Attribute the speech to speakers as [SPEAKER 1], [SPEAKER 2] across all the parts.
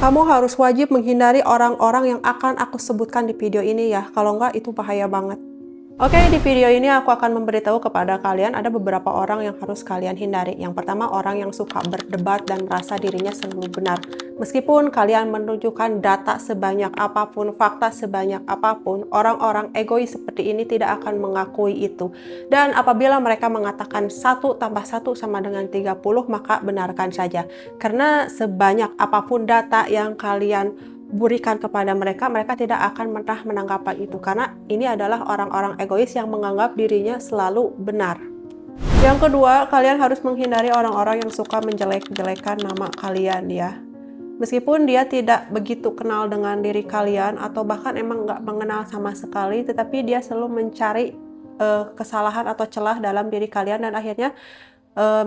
[SPEAKER 1] Kamu harus wajib menghindari orang-orang yang akan aku sebutkan di video ini ya, kalau nggak itu bahaya banget. Oke, di video ini aku akan memberitahu kepada kalian ada beberapa orang yang harus kalian hindari. Yang pertama, orang yang suka berdebat dan merasa dirinya selalu benar. Meskipun kalian menunjukkan data sebanyak apapun, fakta sebanyak apapun, orang-orang egois seperti ini tidak akan mengakui itu. Dan apabila mereka mengatakan 1 tambah 1 sama dengan 30, maka benarkan saja. Karena sebanyak apapun data yang kalian berikan kepada mereka, mereka tidak akan pernah menanggapi itu karena ini adalah orang-orang egois yang menganggap dirinya selalu benar. Yang kedua, kalian harus menghindari orang-orang yang suka menjelek-jelekan nama kalian ya. Meskipun dia tidak begitu kenal dengan diri kalian atau bahkan emang nggak mengenal sama sekali, tetapi dia selalu mencari kesalahan atau celah dalam diri kalian dan akhirnya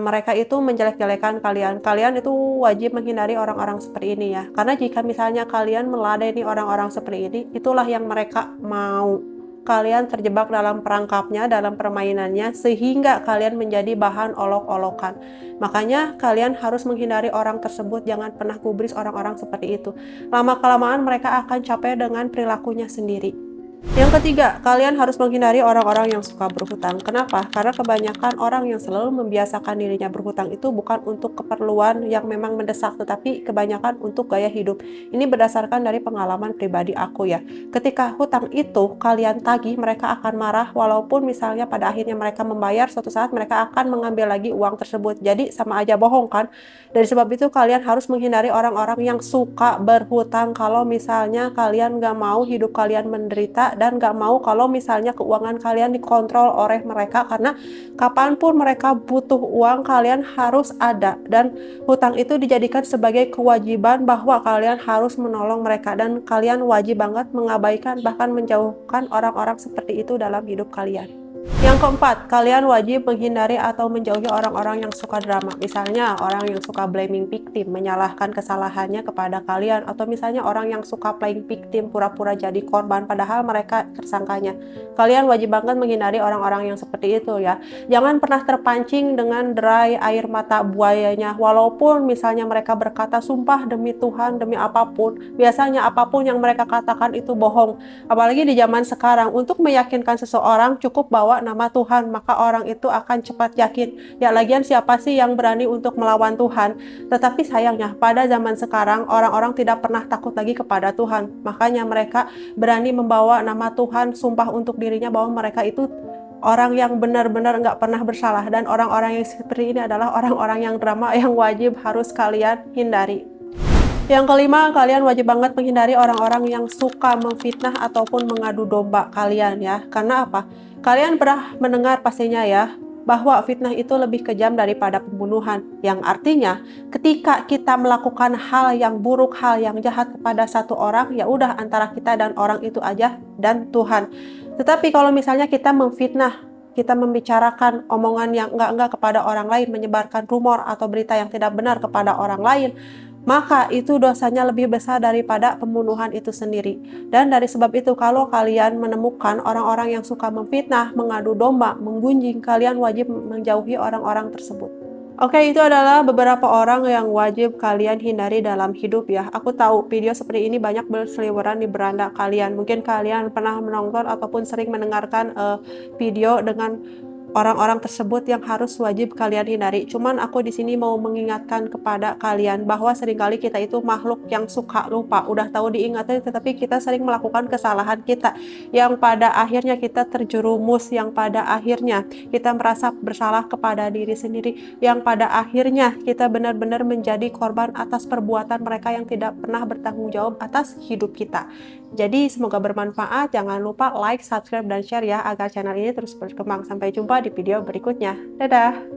[SPEAKER 1] mereka itu menjelek-jelekan kalian. Kalian itu wajib menghindari orang-orang seperti ini ya. Karena jika misalnya kalian meladeni orang-orang seperti ini, itulah yang mereka mau. Kalian terjebak dalam perangkapnya, dalam permainannya, sehingga kalian menjadi bahan olok-olokan. Makanya kalian harus menghindari orang tersebut, jangan pernah gubris orang-orang seperti itu. Lama-kelamaan mereka akan capek dengan perilakunya sendiri. Yang ketiga, kalian harus menghindari orang-orang yang suka berhutang. Kenapa? Karena kebanyakan orang yang selalu membiasakan dirinya berhutang itu bukan untuk keperluan yang memang mendesak, tetapi kebanyakan untuk gaya hidup. Ini berdasarkan dari pengalaman pribadi aku ya. Ketika hutang itu kalian tagih, mereka akan marah walaupun misalnya pada akhirnya mereka membayar, suatu saat mereka akan mengambil lagi uang tersebut. Jadi sama aja bohong kan? Dari sebab itu kalian harus menghindari orang-orang yang suka berhutang. Kalau misalnya kalian gak mau hidup kalian menderita dan gak mau kalau misalnya keuangan kalian dikontrol oleh mereka, karena kapanpun mereka butuh uang kalian harus ada, dan hutang itu dijadikan sebagai kewajiban bahwa kalian harus menolong mereka dan kalian wajib banget mengabaikan bahkan menjauhkan orang-orang seperti itu dalam hidup kalian. Yang keempat, kalian wajib menghindari atau menjauhi orang-orang yang suka drama. Misalnya orang yang suka blaming victim, menyalahkan kesalahannya kepada kalian, atau misalnya orang yang suka playing victim, pura-pura jadi korban padahal mereka tersangkanya. Kalian wajib banget menghindari orang-orang yang seperti itu ya. Jangan pernah terpancing dengan derai air mata buayanya, walaupun misalnya mereka berkata sumpah demi Tuhan, demi apapun. Biasanya apapun yang mereka katakan itu bohong. Apalagi di zaman sekarang, untuk meyakinkan seseorang cukup bawa nama Tuhan, maka orang itu akan cepat yakin. Ya lagian siapa sih yang berani untuk melawan Tuhan? Tetapi sayangnya pada zaman sekarang orang-orang tidak pernah takut lagi kepada Tuhan. Makanya mereka berani membawa nama Tuhan, sumpah untuk dirinya bahwa mereka itu orang yang benar-benar nggak pernah bersalah. Dan orang-orang yang seperti ini adalah orang-orang yang drama yang wajib harus kalian hindari. Yang kelima, kalian wajib banget menghindari orang-orang yang suka memfitnah ataupun mengadu domba kalian ya. Karena apa? Kalian pernah mendengar pastinya ya, bahwa fitnah itu lebih kejam daripada pembunuhan. Yang artinya, ketika kita melakukan hal yang buruk, hal yang jahat kepada satu orang, ya udah antara kita dan orang itu aja dan Tuhan. Tetapi kalau misalnya kita memfitnah, kita membicarakan omongan yang enggak-enggak kepada orang lain, menyebarkan rumor atau berita yang tidak benar kepada orang lain, maka itu dosanya lebih besar daripada pembunuhan itu sendiri. Dan dari sebab itu, kalau kalian menemukan orang-orang yang suka memfitnah, mengadu domba, menggunjing, kalian wajib menjauhi orang-orang tersebut. Oke, itu adalah beberapa orang yang wajib kalian hindari dalam hidup ya. Aku tahu video seperti ini banyak berseliweran di beranda kalian. Mungkin kalian pernah menonton ataupun sering mendengarkan video dengan orang-orang tersebut yang harus wajib kalian hindari. Cuman aku di sini mau mengingatkan kepada kalian bahwa seringkali kita itu makhluk yang suka lupa. Udah tahu diingatkan tetapi kita sering melakukan kesalahan kita yang pada akhirnya kita terjerumus, yang pada akhirnya kita merasa bersalah kepada diri sendiri, yang pada akhirnya kita benar-benar menjadi korban atas perbuatan mereka yang tidak pernah bertanggung jawab atas hidup kita. Jadi semoga bermanfaat. Jangan lupa like, subscribe, dan share ya agar channel ini terus berkembang. Sampai jumpa di video berikutnya. Dadah!